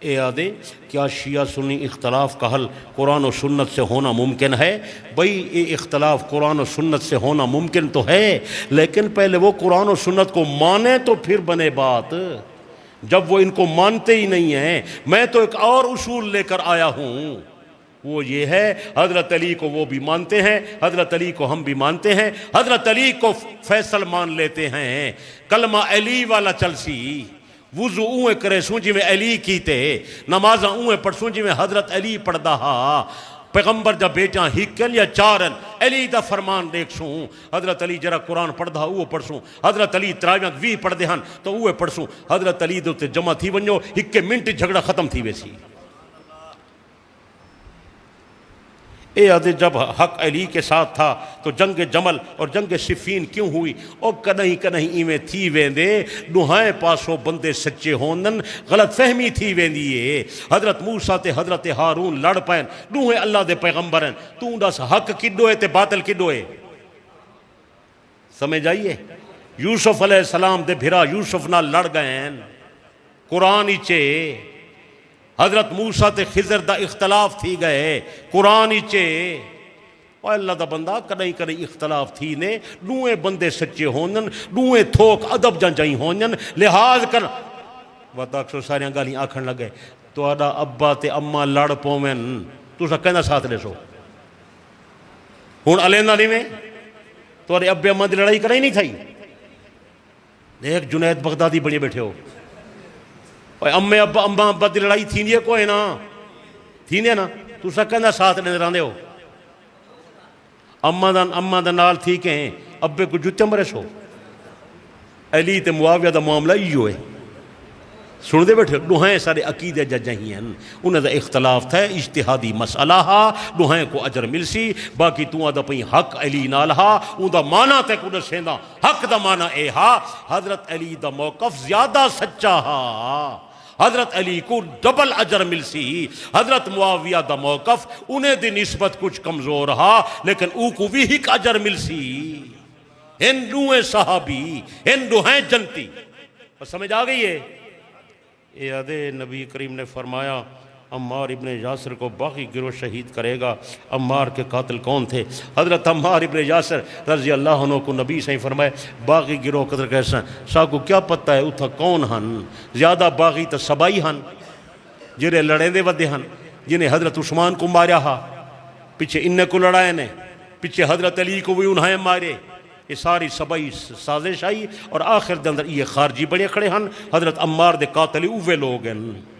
اے آدھے کیا شیعہ سنی اختلاف کا حل قرآن و سنت سے ہونا ممکن ہے؟ بھئی یہ اختلاف قرآن و سنت سے ہونا ممکن تو ہے، لیکن پہلے وہ قرآن و سنت کو مانے تو پھر بنے بات۔ جب وہ ان کو مانتے ہی نہیں ہیں، میں تو ایک اور اصول لے کر آیا ہوں، وہ یہ ہے حضرت علی کو وہ بھی مانتے ہیں، حضرت علی کو ہم بھی مانتے ہیں، حضرت علی کو فیصل مان لیتے ہیں، کلمہ علی والا چلسی، وضو اوے کرے سوں جی میں علی کیتے، نمازاں اوے پڑھ سوں جی میں حضرت علی پڑھدا ہا، پیغمبر جا بیٹاں ہکن یا چارن علی دا فرمان دیکھ سوں، حضرت علی جرا قرآن پڑھدا وہ پڑھ سوں، حضرت علی تراویاں وی پڑھ دے ہن تو اوے پڑھ سوں، حضرت علی دے تے جمع تھی ونجو ہکے منٹ جھگڑا ختم تھی ویسی۔ اے آدھے جب حق علی کے ساتھ تھا تو جنگ جمل اور جنگ صفین کیوں ہوئی؟ اور کدہیں کدہیں ایویں تھی ویندے ڈوہائیں پاسوں بندے سچے ہوندن غلط فہمی تھی ویندی ہے۔ حضرت موسیٰ تے حضرت ہارون لڑ پین ڈوہیں اللہ دے پیغمبرن، تو دس حق کڈو ہے تے باطل کڈو ہے؟ سمجھ آئیے؟ یوسف علیہ السلام دے بھرا یوسف نہ لڑ گئے قرآن چے، حضرت موسیٰ تے خضر دا اختلاف تھی گئے قرآن چے، اور اللہ دا بندہ کدیں کدیں اختلاف تھی نے، ڈوئیں بندے سچے ہونن، ڈوئیں تھوک ادب جان جائیں ہونن، لحاظ کر وقت اکثر ساریاں گالیاں آکھن لگے تو آدھا ابا تے اماں لڑ پومن تو سا کہنا ساتھ لے سو ہون علینا نہیں میں تو آدھے ابے اماں دی لڑائی کرائی نہیں تھائی، ایک جنید بغدادی بڑے بیٹھے ہو امے ابا اماں ابا دی لڑائی تھی نہیں کوئی نا تھی نہیں نا تو سا کہنا ساتھ لے راندے ہو، اماں دا نال تھی کہ ابے کو جتے مرے سو۔ علی تے معاویہ دا معاملہ ایو ہے، سن دے بیٹھے ڈوہائیں سارے عقیدے ججہی ہیں، انہیں دا اختلاف تھا اجتہادی مسئلہ ہا، ڈوہائیں کو اجر ملسی، باقی تو آدھا پہی حق علی نال ہا، ان دا معنی تے کو دسیندہ حق دا معنی اے ہا، حضرت علی دا موقف زیادہ سچا ہا، حضرت علی کو ڈبل اجر ملسی، حضرت معاویہ دا موقف انہیں دی نسبت کچھ کمزور ہا لیکن او کو بھی ہک اجر ملسی، ان دوئیں صحابی ان دوئیں جنتی۔ سمجھ آ گئی ہے؟ اے آدھے نبی کریم نے فرمایا عمار ابن یاسر کو باغی گروہ شہید کرے گا۔ عمار کے قاتل کون تھے؟ حضرت عمار ابن یاسر رضی اللہ عنہ کو نبی صحیح فرمائے باغی گروہ قدر کیسا سا کو کیا پتہ ہے اتھا کون ہن؟ زیادہ باغی تا سبائی ہن جنہیں لڑیں دے ودے ہن، جنہیں حضرت عثمان کو ماریا ہا، پیچھے انہیں کو لڑائے نے، پیچھے حضرت علی کو بھی انہیں مارے، یہ ساری سبائی سازش آئی اور آخر دے اندر یہ خارجی بڑے کھڑے ہن، حضرت عمار دے قاتل اوے لوگ ہیں۔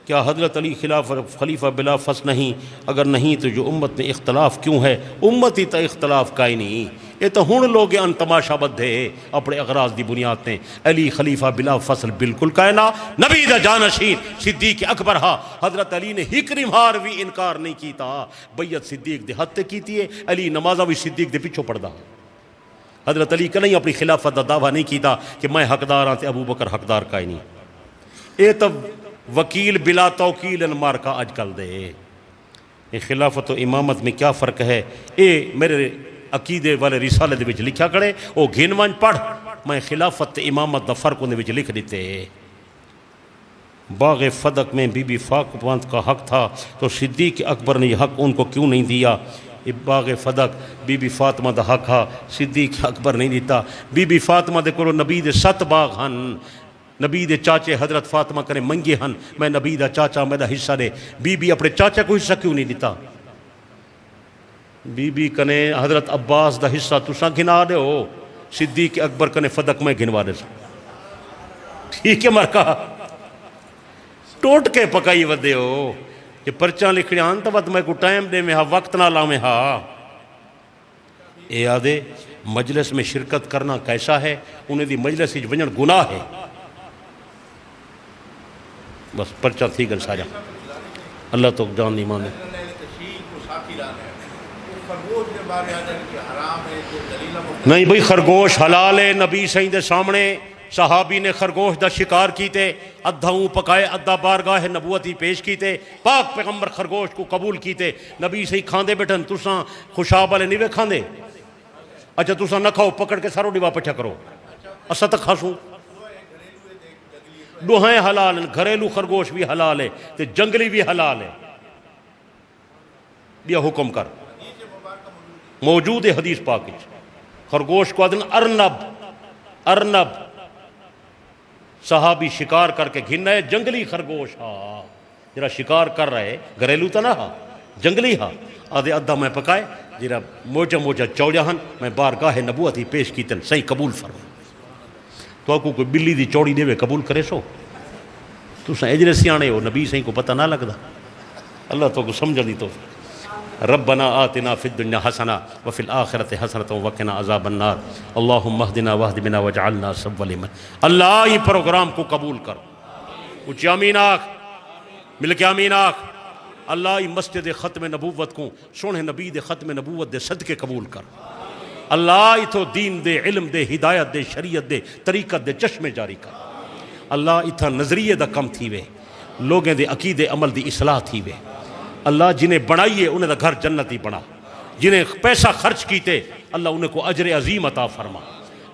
کیا حضرت علی خلیفہ بلا فصل نہیں؟ اگر نہیں تو جو امت میں اختلاف کیوں ہے؟ امت ہی تا اختلاف کا ہی نہیں، یہ تو ہن لوگ ان تماشا بدھے اپنے اغراض دی بنیاد تے۔ علی خلیفہ بلا فصل بالکل کائنا، نبی دا جانشین صدیق اکبر ہا، حضرت علی نے ہکری مار بھی انکار نہیں کیتا، بیعت صدیق دے حد تے کیتی ہے، علی نمازہ بھی صدیق دے پیچھو پڑھدا، حضرت علی کہیں اپنی خلافت دا دعویٰ نہیں کیتا کہ میں حقدار ہاں تے ابو بکر حقدار کا ہی نہیں۔ یہ تو وکیل بلا توکیل مار کا اج کل دے، یہ خلافت و امامت میں کیا فرق ہے؟ اے میرے عقیدے والے رسالے دے وچ لکھا کرے، او گھن ون پڑھ، میں خلافت امامت دا فرق ان دے وچ لکھ دیتے۔ باغ فدق میں بی بی فاطمہ کا حق تھا تو صدیق اکبر نے یہ حق ان کو کیوں نہیں دیا؟ باغ فدق بی بی فاطمہ دا حق ہا، صدیق اکبر نہیں دیتا۔ بی بی فاطمہ دے کولو نبی دے 7 باغ ہن، نبی دے چاچے حضرت فاطمہ کرے منگے ہن، میں نبی دا چاچا میرا حصہ دے، بی بی اپنے چاچا کو حصہ کیوں نہیں دیتا؟ بی بی کنے حضرت عباس دا حصہ تساں گھنا دے ہو، صدیق اکبر کنے فدق میں گھنوا دے سا، ٹھیک ہے مرکا ٹوٹ کے پکائی ودے ہو، یہ پرچاں لکھنے آن تا وقت میں کو ٹائم دے میں ہا وقت نہ لا میں ہا۔ اے آدھے مجلس میں شرکت کرنا کیسا ہے؟ انہیں دی مجلس ہی ونجن گناہ ہے، بس پرچہ تھی گل سارا اللہ تو جان نہیں مانے۔ نہیں بھئی خرگوش حلال ہے، نبی صحیح دے سامنے صحابی نے خرگوش دا شکار کیتے، ادھا ہوں پکائے ادھا بارگاہ نبوتی پیش کیتے، پاک پیغمبر خرگوش کو قبول کیتے، نبی صحیح کھاندے بیٹھن تساں خوشاب والے نہیں وے کھاندے؟ اچھا تساں نہ کھاؤ، پکڑ کے سارو ڈیوا پٹھا کرو، اسا تک کھاسوں ڈوہیں حلال ہیں، گھریلو خرگوش بھی حلال ہے تے جنگلی بھی حلال ہے. بیا حکم کر موجود ہے حدیث پاک وچ. خرگوش کو آدن ارنب صحابی شکار کر کے گھن ہے جنگلی خرگوش. ہاں جرا شکار کر رہے گھریلو تا نہ ہا جنگلی ہا. آدھے ادھا میں پکائے جرا موجہ چوڑیا ہن میں بارگاہ نبوت ہی پیش کیتن صحیح قبول فرما. تو آپ کو کوئی بلی دی چوڑی دے قبول کرے سو تو اجرے سیانے ہو نبی صحیح کو پتہ نہ لگدا. اللہ تو کو سمجھ دی تو ربنا آتنا فی الدنیا حسنہ وفی الآخرۃ حسنۃ وقنا عذاب النار اللہم اہدنا واہد بنا واجعلنا سبل من. اللہ یہ پروگرام کو قبول کر. اچھی آمین آکھ مل کے آمین آکھ. اللہ یہ مسجد ختم نبوت کو سونے نبی دے ختم نبوت دے صدقے قبول کر. اللہ اتھو دین دے علم دے ہدایت دے شریعت دے طریقت دے چشمے جاری کر. اللہ اتھا نظریے دا کم تھی وے لوگیں دے عقیدے عمل دی اصلاح تھی وے. اللہ جنہیں بنائیے انہیں دا گھر جنتی بنا. جنہیں پیسہ خرچ کیتے اللہ انہیں کو اجر عظیم عطا فرما.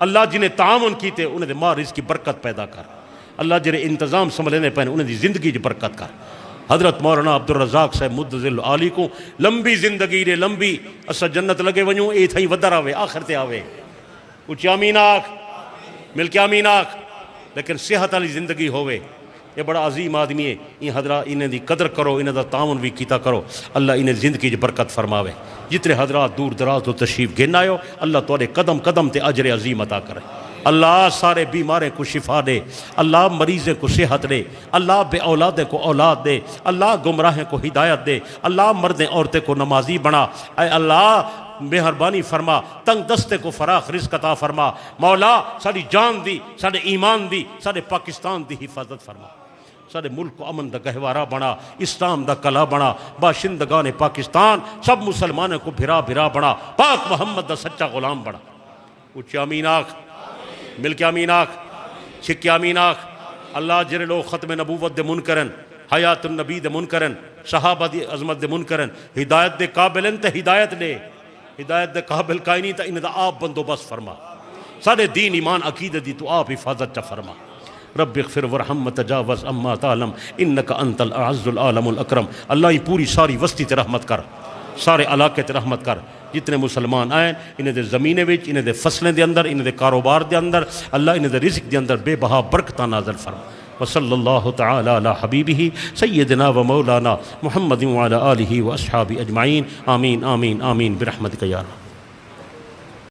اللہ جنہیں تعاون کیتے انہیں دے ماں رزق کی برکت پیدا کر. اللہ جنہیں انتظام سنبھلنے پہنے انہیں دی زندگی جو برکت کر. حضرت مولانا عبدالرزاق صاحب مدظل عالی کو لمبی زندگی رے لمبی اسا جنت لگے ونیوں اے تھائی ودر آوے آخر تے آوے. اچھی آمین آکھ مل کے آمین آکھ. لیکن صحت والی زندگی ہوئے. یہ بڑا عظیم آدمی ہے. یہ حضرات انہیں دی قدر کرو انہیں دا تعاون بھی کیتا کرو. اللہ انہیں زندگی جو برکت فرماوے. جتنے حضرات دور دراز تو تشریف گھن آئے ہو اللہ تورے قدم قدم تے اجر عظیم عطا کرے. اللہ سارے بیماریں کو شفا دے. اللہ مریضیں کو صحت دے. اللہ بے اولادیں کو اولاد دے. اللہ گمراہیں کو ہدایت دے. اللہ مردیں عورتیں کو نمازی بنا. اے اللہ مہربانی فرما تنگ دستے کو فراخ رزق عطا فرما. مولا ساری جان دی سارے ایمان دی سارے پاکستان دی حفاظت فرما. سارے ملک کو امن دا گہوارہ بنا. اسلام دا کلا بنا. باشندگان پاکستان سب مسلمانوں کو بھرا بھرا بنا. پاک محمد دا سچا غلام بنا. اچھی آمین آکھ مل کے آمین آکھ چھکی آمین آکھ. اللہ جرے لوگ ختم نبوت دے منکرن حیات النبی دے منکرن صحابہ دی عظمت دے منکرن ہدایت دے قابلن تے ہدایت دے. ہدایت دے قابل کائنی تا انہیں دا آپ بندوبست فرما. سارے دین ایمان عقیدت دی تو آپ حفاظت چا فرما. رب اغفر ورحم تجاوز اما تعلم انکا انت الاعز العالم الاکرم. اللہ ہی پوری ساری وسطی تے رحمت کر. سارے علاقے تے رحمت کر. جتنے مسلمان آئیں انہیں دے زمینے وچ انہیں دے فصلیں دے اندر انہیں دے کاروبار دے اندر اللہ انہیں دے رزق دے اندر بے بہا برکتہ نازل فرما. وصلی اللہ تعالی علی حبیبہ سیدنا و مولانا محمد وعلی آلہ و اصحابہ اجمعین. آمین آمین آمین برحمتک یا رب.